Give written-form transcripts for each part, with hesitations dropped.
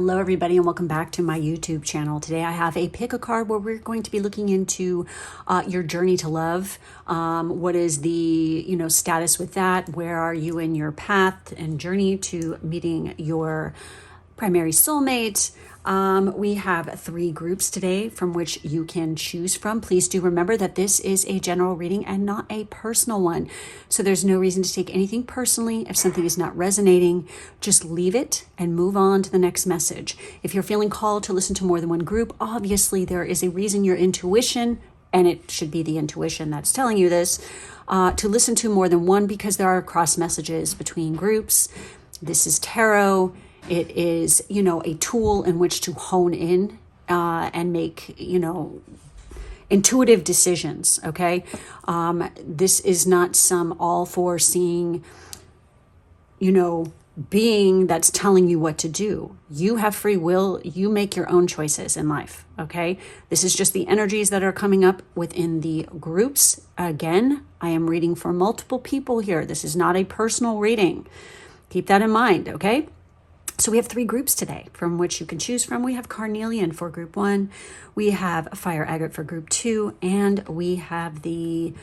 Hello everybody and welcome back to my YouTube channel. Today I have a pick a card where we're going to be looking into your journey to love. What is the status with that? Where are you in your path and journey to meeting your primary soulmate? We have 3 groups today from which you can choose from. Please do remember that this is a general reading and not a personal one. So there's no reason to take anything personally. If something is not resonating, just leave it and move on to the next message. If you're feeling called to listen to more than one group, obviously there is a reason. Your intuition, and it should be the intuition that's telling you this, to listen to more than one, because there are cross messages between groups. This is tarot. It is, a tool in which to hone in and make, intuitive decisions, okay? This is not some all-foreseeing, being that's telling you what to do. You have free will. You make your own choices in life, okay? This is just the energies that are coming up within the groups. Again, I am reading for multiple people here. This is not a personal reading. Keep that in mind, okay? So we have 3 groups today from which you can choose from. We have Carnelian for group 1, we have Fire Agate for group 2, and we have the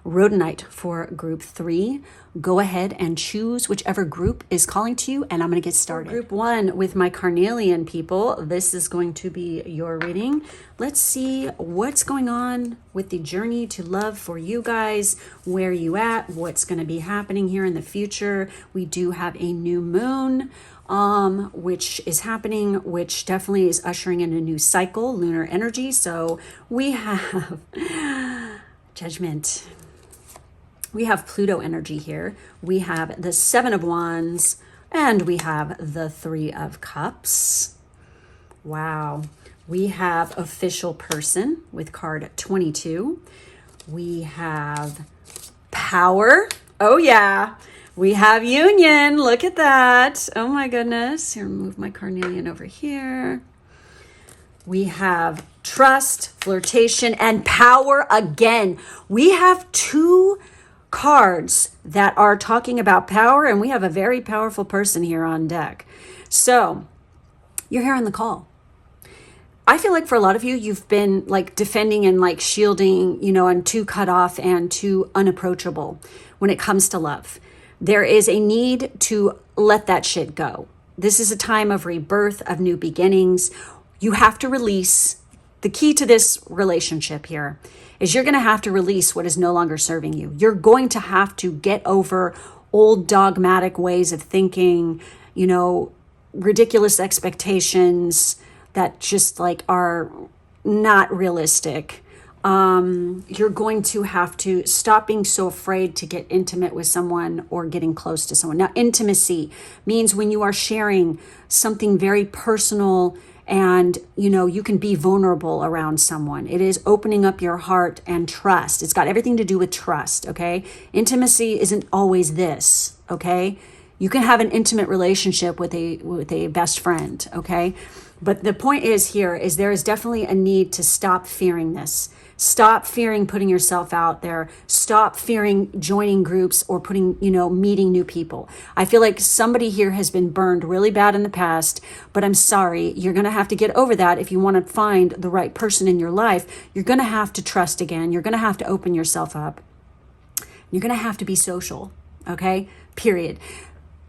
Rhodonite for group 3. Go ahead and choose whichever group is calling to you, and I'm going to get started. Group 1 with my Carnelian people, this is going to be your reading. Let's see what's going on with the journey to love for you guys. Where are you at? What's going to be happening here in the future? We do have a new moon which is happening, which definitely is ushering in a new cycle, lunar energy. So we have judgment. We have Pluto energy here. We have the 7 of Wands, and we have the 3 of Cups. Wow. We have official person with card 22. We have power. Oh yeah. We have union. Look at that. Oh my goodness. Here, move my Carnelian over here. We have trust, flirtation, and power again. We have 2 cards that are talking about power, and we have a very powerful person here on deck. So you're hearing the call. I feel like for a lot of you, you've been like defending and like shielding, and too cut off and too unapproachable when it comes to love. There is a need to let that shit go. This is a time of rebirth, of new beginnings. You have to release. The key to this relationship here is you're going to have to release what is no longer serving you. You're going to have to get over old dogmatic ways of thinking, ridiculous expectations that just like are not realistic. You're going to have to stop being so afraid to get intimate with someone or getting close to someone. Now, intimacy means when you are sharing something very personal and, you can be vulnerable around someone. It is opening up your heart and trust. It's got everything to do with trust, okay? Intimacy isn't always this, okay? You can have an intimate relationship with a best friend, okay? But the point is here is there is definitely a need to stop fearing this. Stop fearing putting yourself out there. Stop fearing joining groups or meeting new people. I feel like somebody here has been burned really bad in the past, but I'm sorry. You're going to have to get over that if you want to find the right person in your life. You're going to have to trust again. You're going to have to open yourself up. You're going to have to be social, okay? Period.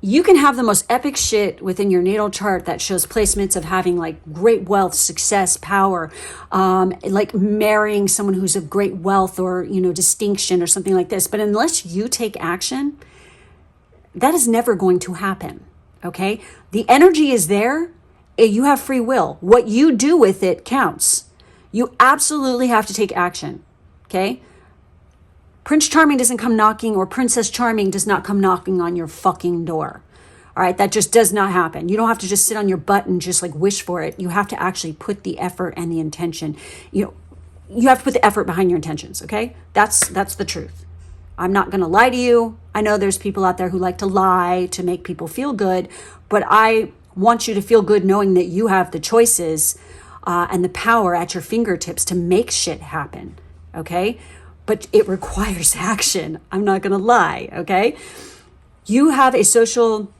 You can have the most epic shit within your natal chart that shows placements of having like great wealth, success, power, like marrying someone who's of great wealth or, distinction or something like this. But unless you take action, that is never going to happen. Okay. The energy is there. You have free will. What you do with it counts. You absolutely have to take action. Okay. Prince Charming doesn't come knocking, or Princess Charming does not come knocking on your fucking door. All right, that just does not happen. You don't have to just sit on your butt and just like wish for it. You have to actually put the effort and the intention. You have to put the effort behind your intentions, okay? That's the truth. I'm not going to lie to you. I know there's people out there who like to lie to make people feel good, but I want you to feel good knowing that you have the choices and the power at your fingertips to make shit happen, okay? But it requires action. I'm not going to lie, okay? You have a social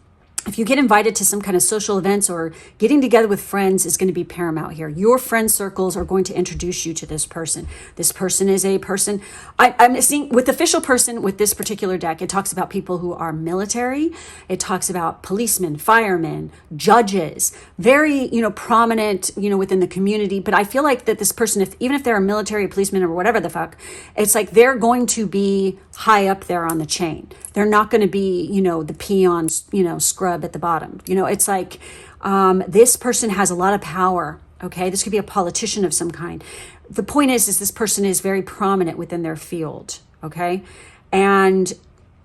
if you get invited to some kind of social events or getting together with friends is going to be paramount here. Your friend circles are going to introduce you to this person. This person is a person. I'm seeing with official person with this particular deck, it talks about people who are military. It talks about policemen, firemen, judges, very, prominent, within the community. But I feel like that this person, even if they're a military policeman or whatever the fuck, it's like they're going to be high up there on the chain. They're not going to be, the peon, scrub at the bottom. It's like this person has a lot of power. Okay, this could be a politician of some kind. The point is this person is very prominent within their field. Okay, and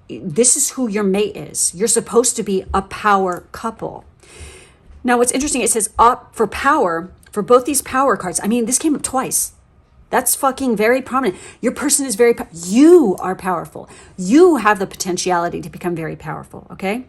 this is who your mate is. You're supposed to be a power couple. Now, what's interesting, it says up for power for both these power cards. I mean, this came up twice. That's fucking very prominent. Your person is you are powerful. You have the potentiality to become very powerful, okay?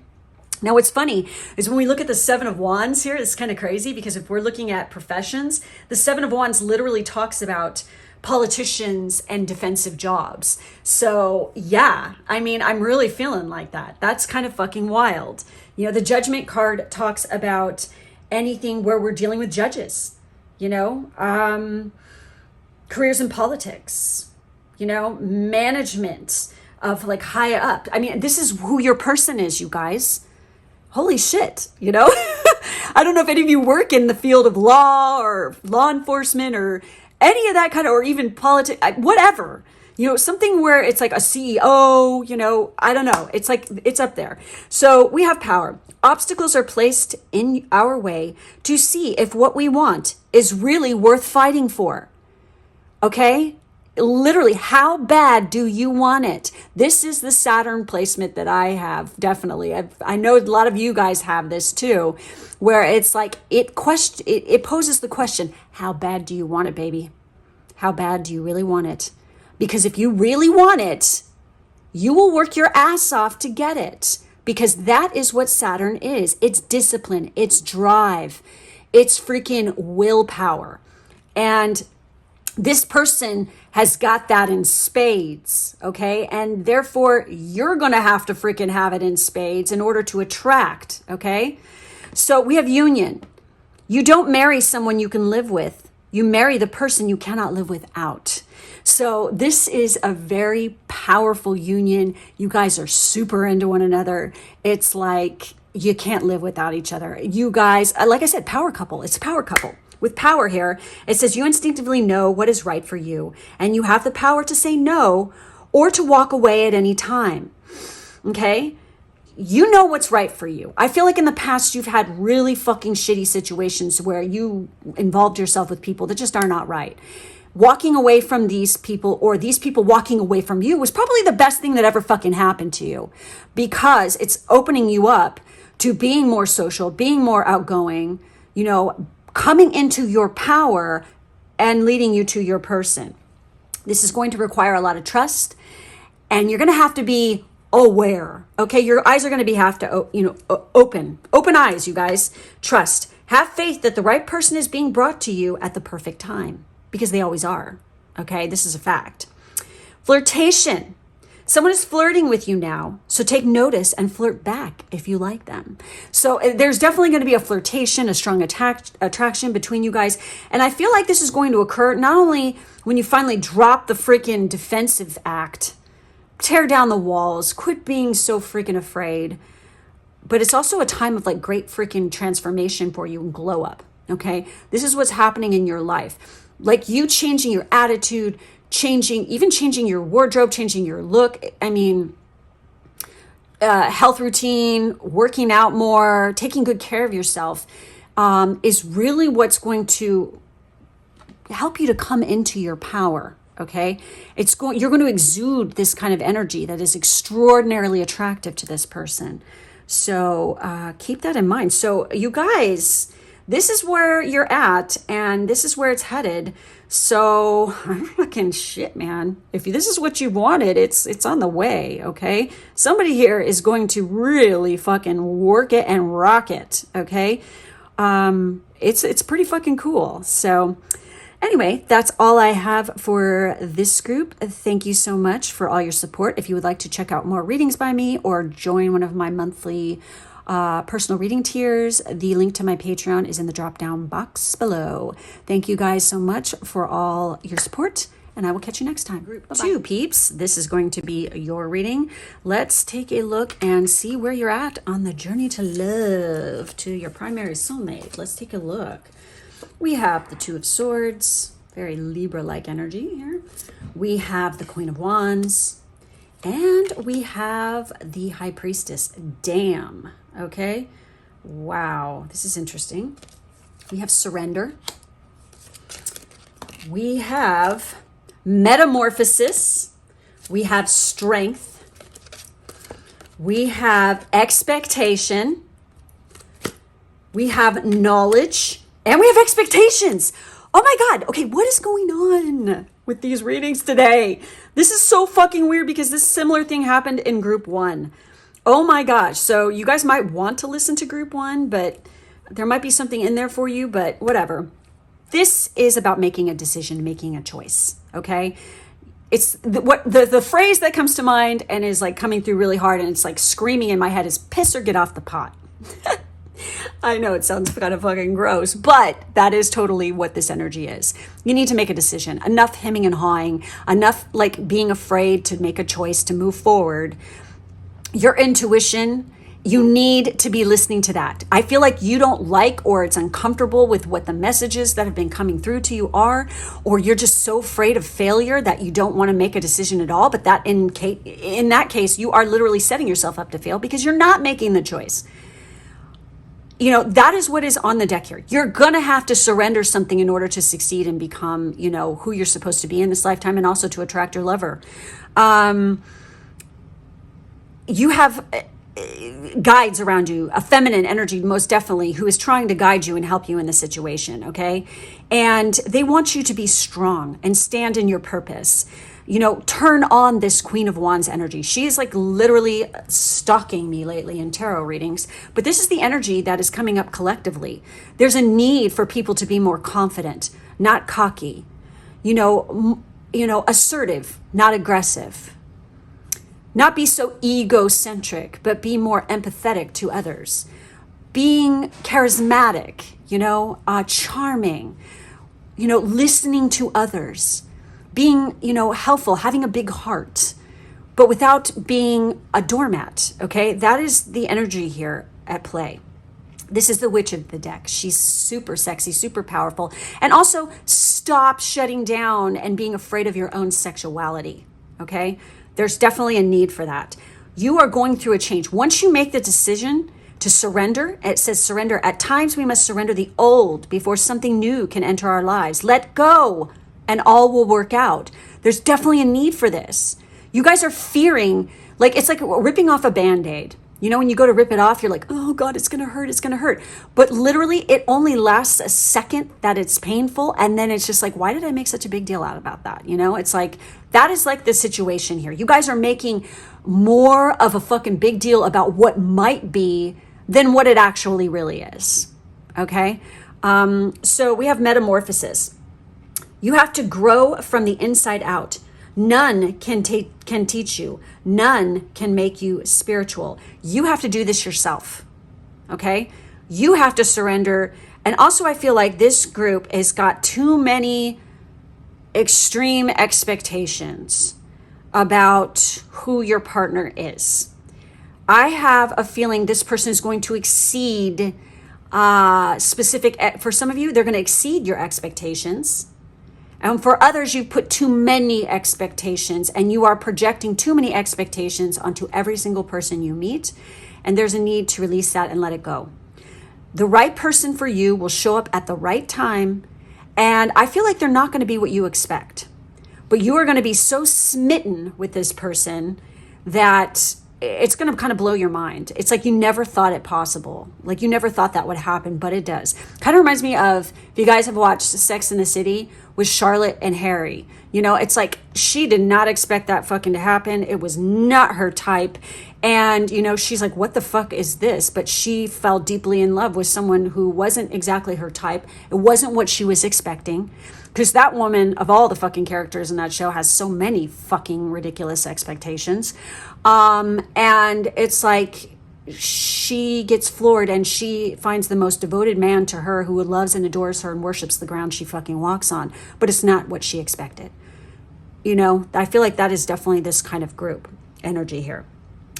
Now, what's funny is when we look at the Seven of Wands here, it's kind of crazy because if we're looking at professions, the Seven of Wands literally talks about politicians and defensive jobs. So yeah, I mean, I'm really feeling like that. That's kind of fucking wild. The Judgment card talks about anything where we're dealing with judges, careers in politics, management of like high up. I mean, this is who your person is, you guys. Holy shit, I don't know if any of you work in the field of law or law enforcement or any of that kind of, or even politics, whatever, something where it's like a CEO, I don't know. It's like, it's up there. So we have power. Obstacles are placed in our way to see if what we want is really worth fighting for. Okay? Literally, how bad do you want it? This is the Saturn placement that I have, definitely. I know a lot of you guys have this too, where it's like, it poses the question, how bad do you want it, baby? How bad do you really want it? Because if you really want it, you will work your ass off to get it. Because that is what Saturn is. It's discipline, it's drive, it's freaking willpower. And this person has got that in spades, okay? And therefore, you're going to have to freaking have it in spades in order to attract, okay? So we have union. You don't marry someone you can live with. You marry the person you cannot live without. So this is a very powerful union. You guys are super into one another. It's like you can't live without each other. You guys, like I said, power couple. It's a power couple. With power here, it says you instinctively know what is right for you, and you have the power to say no or to walk away at any time. Okay? You know what's right for you. I feel like in the past you've had really fucking shitty situations where you involved yourself with people that just are not right. Walking away from these people or these people walking away from you was probably the best thing that ever fucking happened to you, because it's opening you up to being more social, being more outgoing, coming into your power and leading you to your person. This is going to require a lot of trust, and you're going to have to be aware. Okay, your eyes are going to have to, open eyes, you guys. Trust. Have faith that the right person is being brought to you at the perfect time, because they always are. Okay, this is a fact. Flirtation. Someone is flirting with you now, so take notice and flirt back if you like them. So there's definitely going to be a flirtation, a strong attraction between you guys. And I feel like this is going to occur not only when you finally drop the freaking defensive act, tear down the walls, quit being so freaking afraid, but it's also a time of like great freaking transformation for you and glow up. Okay, this is what's happening in your life. Like you changing your attitude, changing your wardrobe, changing your look. I mean, health routine, working out more, taking good care of yourself is really what's going to help you to come into your power. Okay, you're going to exude this kind of energy that is extraordinarily attractive to this person. So keep that in mind. So you guys, this is where you're at, and this is where it's headed. So fucking shit, man. If this is what you wanted, it's on the way, okay? Somebody here is going to really fucking work it and rock it, okay? It's pretty fucking cool. So anyway, that's all I have for this group. Thank you so much for all your support. If you would like to check out more readings by me or join one of my monthly personal reading tiers, the link to my Patreon is in the drop down box below. Thank you guys so much for all your support, and I will catch you next time. Group 2 peeps, this is going to be your reading. Let's take a look and see where you're at on the journey to love, to your primary soulmate. Let's take a look. We have the Two of Swords, very Libra-like energy here. We have the Queen of Wands, and we have the High Priestess. Damn. Okay. Wow. This is interesting. We have surrender. We have metamorphosis. We have strength. We have expectation. We have knowledge. And we have expectations. Oh my God. Okay. What is going on with these readings today? This is so fucking weird because this similar thing happened in group 1. Oh my gosh. So you guys might want to listen to group 1, but there might be something in there for you, but whatever. This is about making a decision, making a choice. Okay. It's the phrase that comes to mind and is like coming through really hard and it's like screaming in my head is piss or get off the pot. I know it sounds kind of fucking gross, but that is totally what this energy is. You need to make a decision. Enough hemming and hawing, enough like being afraid to make a choice to move forward. Your intuition, you need to be listening to that. I feel like you don't like or it's uncomfortable with what the messages that have been coming through to you are, or you're just so afraid of failure that you don't want to make a decision at all. But that in that case, you are literally setting yourself up to fail because you're not making the choice. You know, that is what is on the deck here. You're going to have to surrender something in order to succeed and become, you know, who you're supposed to be in this lifetime and also to attract your lover. You have guides around you, a feminine energy, most definitely, who is trying to guide you and help you in the situation, okay? And they want you to be strong and stand in your purpose. You know, turn on this Queen of Wands energy. She is like literally stalking me lately in tarot readings, but this is the energy that is coming up collectively. There's a need for people to be more confident, not cocky, you know, assertive, not aggressive. Not be so egocentric, but be more empathetic to others. Being charismatic, you know, charming, you know, listening to others. Being, you know, helpful, having a big heart, but without being a doormat, okay? That is the energy here at play. This is the witch of the deck. She's super sexy, super powerful. And also stop shutting down and being afraid of your own sexuality, okay? There's definitely a need for that. You are going through a change. Once you make the decision to surrender, it says surrender. At times we must surrender the old before something new can enter our lives. Let go and all will work out. There's definitely a need for this. You guys are fearing, like it's like ripping off a Band-Aid. You know, when you go to rip it off, you're like, oh God, it's going to hurt. It's going to hurt. But literally it only lasts a second that it's painful. And then it's just like, why did I make such a big deal out about that? You know, it's like, that is like the situation here. You guys are making more of a fucking big deal about what might be than what it actually really is. Okay. So we have metamorphosis. You have to grow from the inside out. None can teach you. None can make you spiritual. You have to do this yourself. Okay? You have to surrender. And also I feel like this group has got too many extreme expectations about who your partner is. I have a feeling this person is going to exceed for some of you, they're going to exceed your expectations. And for others, you put too many expectations and you are projecting too many expectations onto every single person you meet. And there's a need to release that and let it go. The right person for you will show up at the right time. And I feel like they're not going to be what you expect. But you are going to be so smitten with this person that it's going to kind of blow your mind. It's like you never thought it possible. Like you never thought that would happen, but it does. Kind of reminds me of, if you guys have watched Sex and the City with Charlotte and Harry, you know, it's like she did not expect that fucking to happen. It was not her type. And, you know, she's like, what the fuck is this? But she fell deeply in love with someone who wasn't exactly her type. It wasn't what she was expecting. Because that woman, of all the fucking characters in that show, has so many fucking ridiculous expectations. And it's like, she gets floored and she finds the most devoted man to her who loves and adores her and worships the ground she fucking walks on. But it's not what she expected. You know, I feel like that is definitely this kind of group energy here.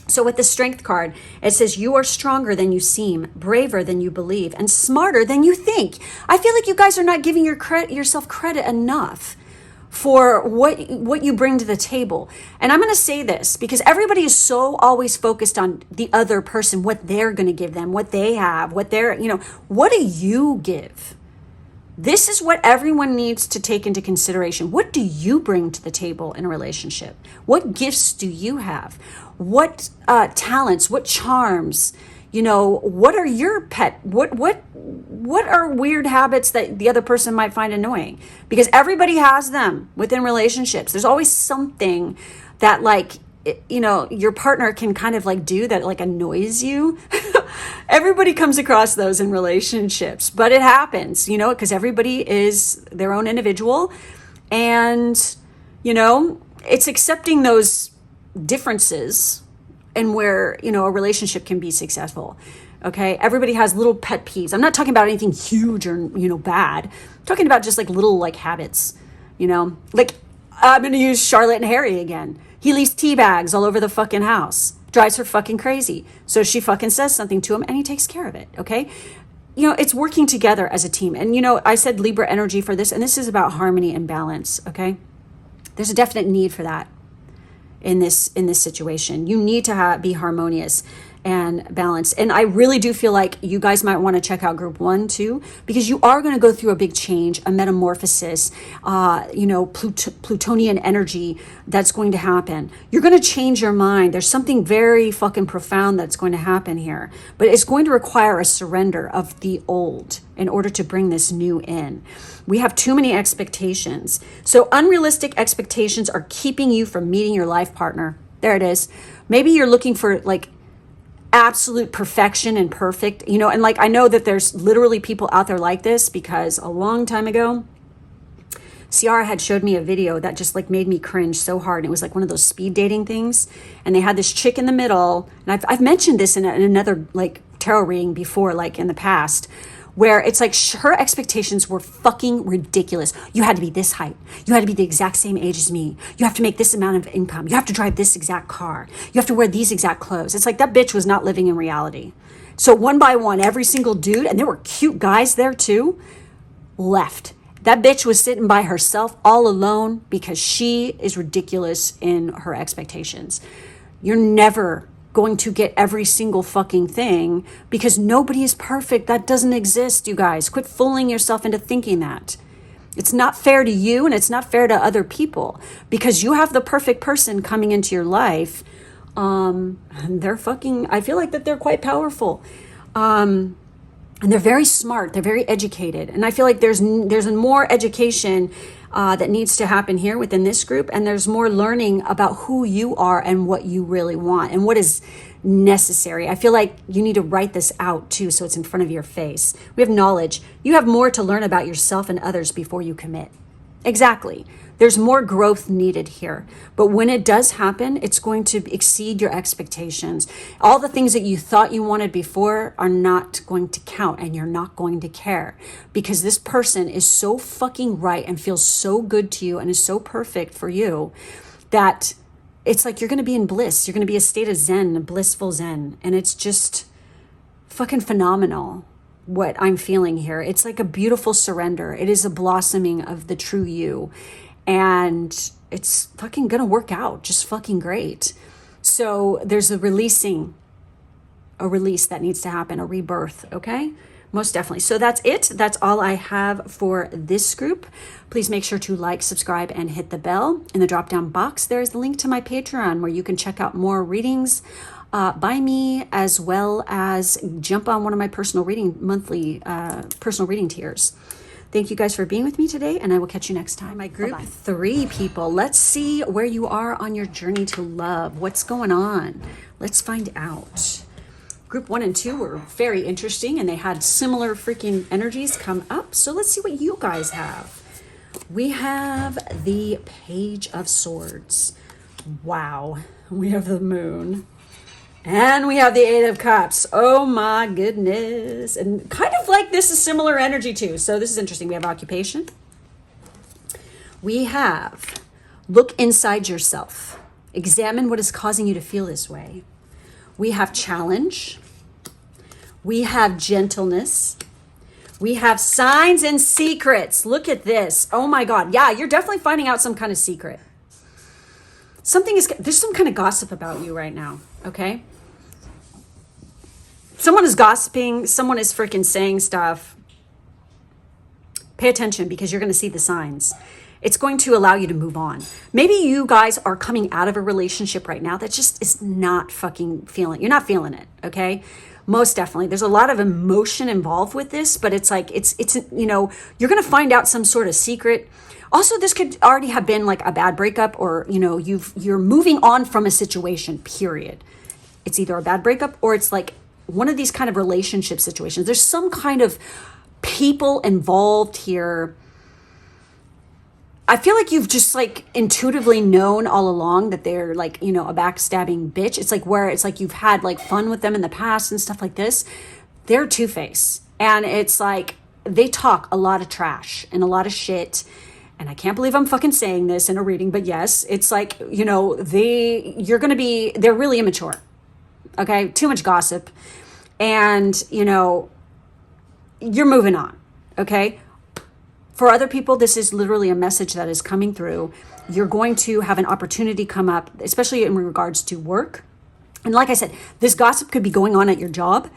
So with the Strength card, it says you are stronger than you seem, braver than you believe, and smarter than you think. I feel like you guys are not giving yourself credit enough for what you bring to the table. And I'm going to say this because everybody is so always focused on the other person, what they're going to give them, what they have, what they're, you know, what do you give? This is what everyone needs to take into consideration. What do you bring to the table in a relationship? What gifts do you have? What talents, what charms, you know, what are your what are weird habits that the other person might find annoying? Because everybody has them within relationships. There's always something that, like, you know, your partner can kind of like do that like annoys you. Everybody comes across those in relationships, but it happens, you know, because everybody is their own individual. And, you know, it's accepting those differences and where, you know, a relationship can be successful. Okay. Everybody has little pet peeves. I'm not talking about anything huge or, you know, bad. I'm talking about just like little like habits, you know, like I'm going to use Charlotte and Harry again. He leaves tea bags all over the fucking house. Drives her fucking crazy. So she fucking says something to him and he takes care of it. Okay. You know, it's working together as a team. And, you know, I said Libra energy for this, and this is about harmony and balance. Okay. There's a definite need for that in this situation. You need to be harmonious and balanced. And I really do feel like you guys might want to check out group 1 too, because you are going to go through a big change, a metamorphosis, you know, Plutonian energy that's going to happen. You're going to change your mind. There's something very fucking profound that's going to happen here, but it's going to require a surrender of the old in order to bring this new in. We have too many expectations. So unrealistic expectations are keeping you from meeting your life partner. There it is. Maybe you're looking for like absolute perfection and perfect, you know, and like I know that there's literally people out there like this, because a long time ago Ciara had showed me a video that just like made me cringe so hard. And it was like one of those speed dating things, and they had this chick in the middle, and I've mentioned this in another like tarot reading before, like in the past, where it's like her expectations were fucking ridiculous. You had to be this height. You had to be the exact same age as me. You have to make this amount of income. You have to drive this exact car. You have to wear these exact clothes. It's like that bitch was not living in reality. So one by one, every single dude, and there were cute guys there too, left. That bitch was sitting by herself all alone because she is ridiculous in her expectations. You're never going to get every single fucking thing because nobody is perfect. That doesn't exist, you guys. Quit fooling yourself into thinking that. It's not fair to you, and it's not fair to other people, because you have the perfect person coming into your life. And they're fucking, I feel like that they're quite powerful. And they're very smart. They're very educated. And I feel like there's more education that needs to happen here within this group. And there's more learning about who you are and what you really want and what is necessary. I feel like you need to write this out too, so it's in front of your face. We have knowledge. You have more to learn about yourself and others before you commit. Exactly. There's more growth needed here. But when it does happen, it's going to exceed your expectations. All the things that you thought you wanted before are not going to count, and you're not going to care, because this person is so fucking right and feels so good to you and is so perfect for you that it's like you're going to be in bliss. You're going to be a state of zen, a blissful zen. And it's just fucking phenomenal what I'm feeling here. It's like a beautiful surrender. It is a blossoming of the true you. And it's fucking gonna work out just fucking great. So there's a release that needs to happen, a rebirth, okay? Most definitely. So that's it. That's all I have for this group. Please make sure to like, subscribe, and hit the bell. In the drop-down box, there is the link to my Patreon, where you can check out more readings by me, as well as jump on one of my monthly personal reading tiers. Thank you guys for being with me today, and I will catch you next time. My group 3 people, let's see where you are on your journey to love. What's going on? Let's find out. Group 1 and 2 were very interesting, and they had similar freaking energies come up. So let's see what you guys have. We have the Page of Swords. Wow. We have the Moon. And we have the Eight of Cups. Oh my goodness. And kind of like this is similar energy too. So this is interesting. We have occupation. We have look inside yourself. Examine what is causing you to feel this way. We have challenge. We have gentleness. We have signs and secrets. Look at this. Oh my God. Yeah, you're definitely finding out some kind of secret. There's some kind of gossip about you right now. Okay. Someone is gossiping. Someone is freaking saying stuff. Pay attention because you're going to see the signs. It's going to allow you to move on. Maybe you guys are coming out of a relationship right now that just is not fucking feeling. You're not feeling it. Okay. Most definitely. There's a lot of emotion involved with this, but it's like, it's, you know, you're going to find out some sort of secret. Also, this could already have been like a bad breakup or, you know, you're moving on from a situation, period. It's either a bad breakup or it's like one of these kind of relationship situations. There's some kind of people involved here. I feel like you've just like intuitively known all along that they're like, you know, a backstabbing bitch. It's like where it's like you've had like fun with them in the past and stuff like this. They're two-faced. And it's like they talk a lot of trash and a lot of shit. And I can't believe I'm fucking saying this in a reading, but yes, it's like, you know, they're really immature. Okay. Too much gossip. And, you know, you're moving on. Okay. For other people, this is literally a message that is coming through. You're going to have an opportunity come up, especially in regards to work. And like I said, this gossip could be going on at your job.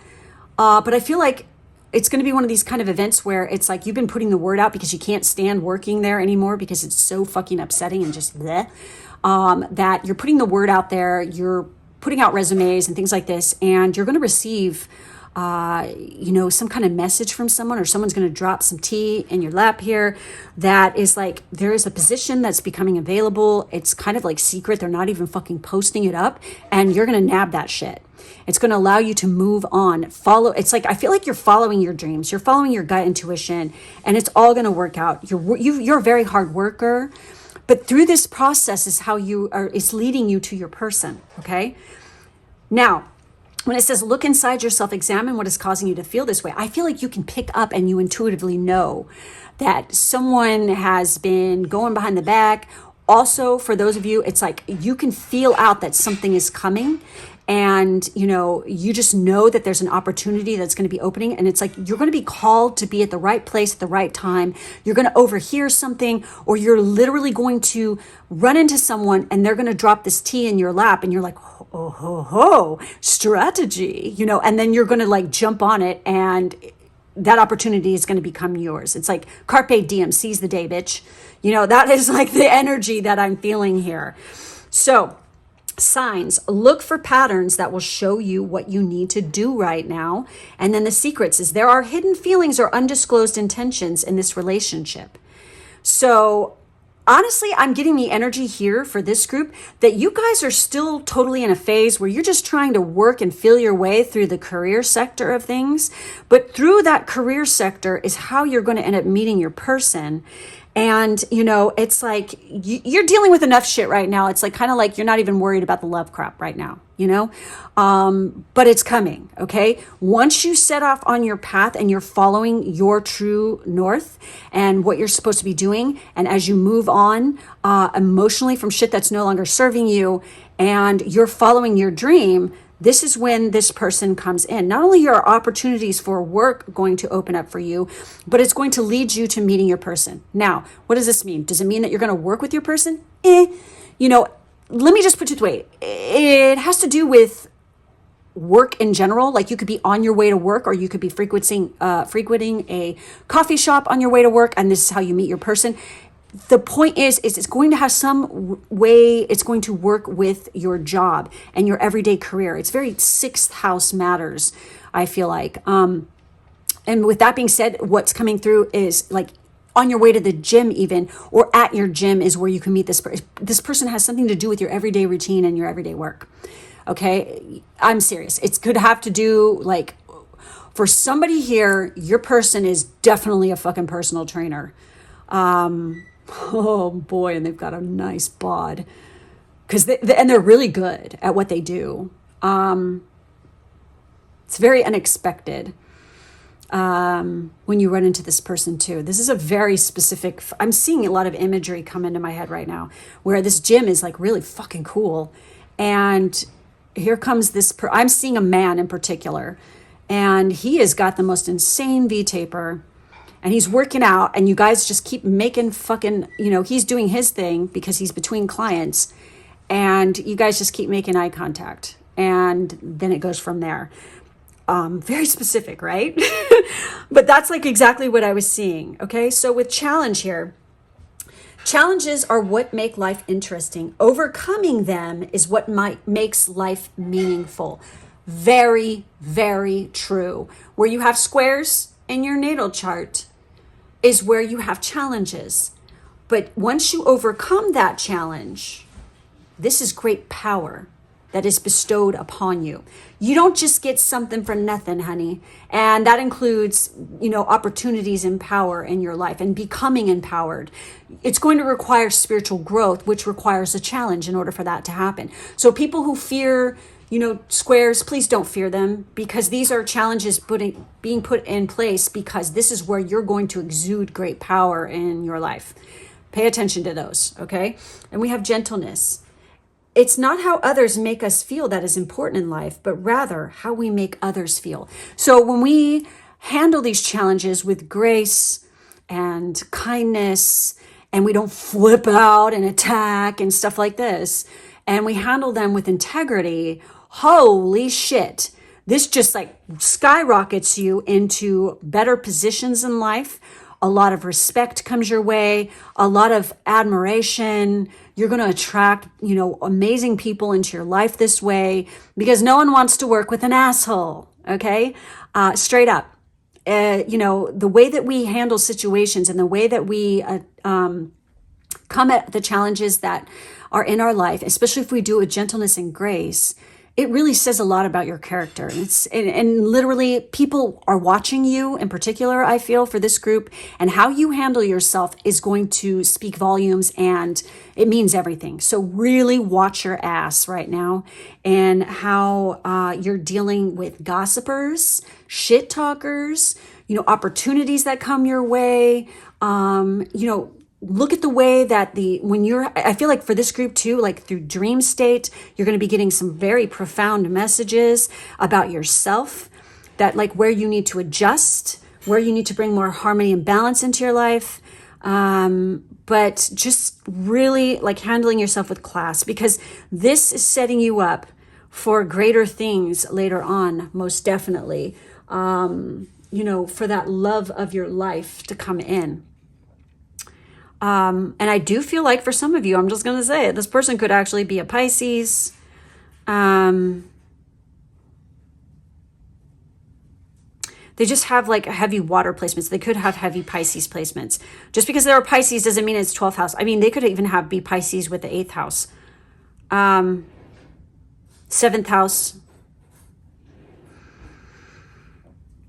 But I feel like it's going to be one of these kind of events where it's like you've been putting the word out because you can't stand working there anymore because it's so fucking upsetting and just bleh, that you're putting the word out there. You're putting out resumes and things like this, and you're going to receive you know, some kind of message from someone, or someone's going to drop some tea in your lap here that is like, there is a position that's becoming available. It's kind of like secret. They're not even fucking posting it up, and you're going to nab that shit. It's going to allow you to move on, it's like, I feel like you're following your dreams. You're following your gut intuition, and it's all going to work out. You're a very hard worker, but through this process is how it's leading you to your person. Okay. Now, when it says, look inside yourself, examine what is causing you to feel this way, I feel like you can pick up and you intuitively know that someone has been going behind the back. Also, for those of you, it's like you can feel out that something is coming, and, you know, you just know that there's an opportunity that's going to be opening, and it's like you're going to be called to be at the right place at the right time. You're going to overhear something, or you're literally going to run into someone and they're going to drop this tea in your lap, and you're like, oh ho ho, strategy, you know, and then you're going to like jump on it, and that opportunity is going to become yours. It's like carpe diem, seize the day, bitch. You know, that is like the energy that I'm feeling here. So signs, look for patterns that will show you what you need to do right now. And then the secrets is there are hidden feelings or undisclosed intentions in this relationship. So honestly, I'm getting the energy here for this group that you guys are still totally in a phase where you're just trying to work and feel your way through the career sector of things. But through that career sector is how you're going to end up meeting your person. And, you know, it's like you're dealing with enough shit right now. It's like kind of like you're not even worried about the love crap right now, you know, but it's coming. OK, once you set off on your path and you're following your true north and what you're supposed to be doing. And as you move on emotionally from shit that's no longer serving you, and you're following your dream, this is when this person comes in. Not only are opportunities for work going to open up for you, but it's going to lead you to meeting your person. Now, what does this mean? Does it mean that you're going to work with your person? You know, let me just put it this way. It has to do with work in general. Like you could be on your way to work, or you could be frequenting a coffee shop on your way to work, and this is how you meet your person. The point is it's going to have some way it's going to work with your job and your everyday career. It's very sixth house matters, I feel like. And with that being said, what's coming through is like on your way to the gym even, or at your gym is where you can meet this person. This person has something to do with your everyday routine and your everyday work. Okay, I'm serious. It could have to do like, for somebody here, your person is definitely a fucking personal trainer. Oh boy, and they've got a nice bod, and they're really good at what they do. It's very unexpected when you run into this person too. This is a very specific, I'm seeing a lot of imagery come into my head right now where this gym is like really fucking cool. And here comes this, I'm seeing a man in particular, and he has got the most insane V-taper and he's working out, and you guys just keep making fucking, you know, he's doing his thing because he's between clients, and you guys just keep making eye contact, and then it goes from there. Very specific, right? But that's like exactly what I was seeing. Okay. So with challenge here, challenges are what make life interesting. Overcoming them is what makes life meaningful. Very, very true. Where you have squares in your natal chart is where you have challenges. But once you overcome that challenge, this is great power that is bestowed upon you. You don't just get something for nothing, honey. And that includes, you know, opportunities and power in your life and becoming empowered. It's going to require spiritual growth, which requires a challenge in order for that to happen. So people who fear, you know, squares, please don't fear them, because these are challenges being put in place because this is where you're going to exude great power in your life. Pay attention to those, okay? And we have gentleness. It's not how others make us feel that is important in life, but rather how we make others feel. So when we handle these challenges with grace and kindness, and we don't flip out and attack and stuff like this, and we handle them with integrity, holy shit, this just like skyrockets you into better positions in life. A lot of respect comes your way, a lot of admiration. You're going to attract, you know, amazing people into your life this way, because no one wants to work with an asshole. Okay. Straight up. You know, the way that we handle situations and the way that we come at the challenges that are in our life, especially if we do it with gentleness and grace, it really says a lot about your character. And literally people are watching you in particular, I feel, for this group, and how you handle yourself is going to speak volumes, and it means everything. So really watch your ass right now and how you're dealing with gossipers, shit talkers, you know, opportunities that come your way, you know, look at the way that I feel like for this group too, like through dream state, you're going to be getting some very profound messages about yourself, that like where you need to adjust, where you need to bring more harmony and balance into your life. But just really like handling yourself with class, because this is setting you up for greater things later on, most definitely, you know, for that love of your life to come in. And I do feel like for some of you, I'm just going to say it, this person could actually be a Pisces. They just have like heavy water placements. They could have heavy Pisces placements. Just because they're a Pisces doesn't mean it's 12th house. I mean, they could even be Pisces with the 8th house. 7th house.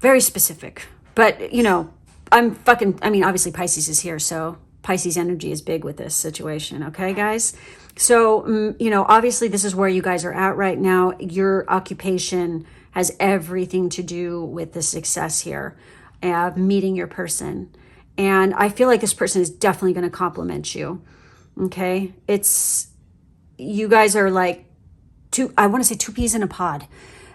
Very specific. But, you know, I mean, obviously Pisces is here, so Pisces energy is big with this situation. Okay, guys? So, you know, obviously this is where you guys are at right now. Your occupation has everything to do with the success here of meeting your person. And I feel like this person is definitely going to compliment you. Okay? You guys are like I want to say two peas in a pod.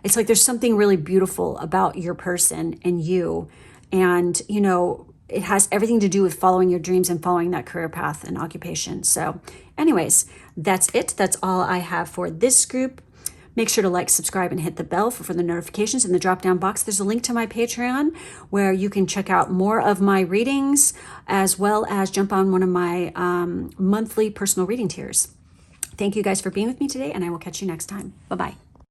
It's like there's something really beautiful about your person and you. And, you know, it has everything to do with following your dreams and following that career path and occupation. So anyways, that's it. That's all I have for this group. Make sure to like, subscribe, and hit the bell for further notifications. In the drop-down box, there's a link to my Patreon where you can check out more of my readings, as well as jump on one of my monthly personal reading tiers. Thank you guys for being with me today, and I will catch you next time. Bye-bye.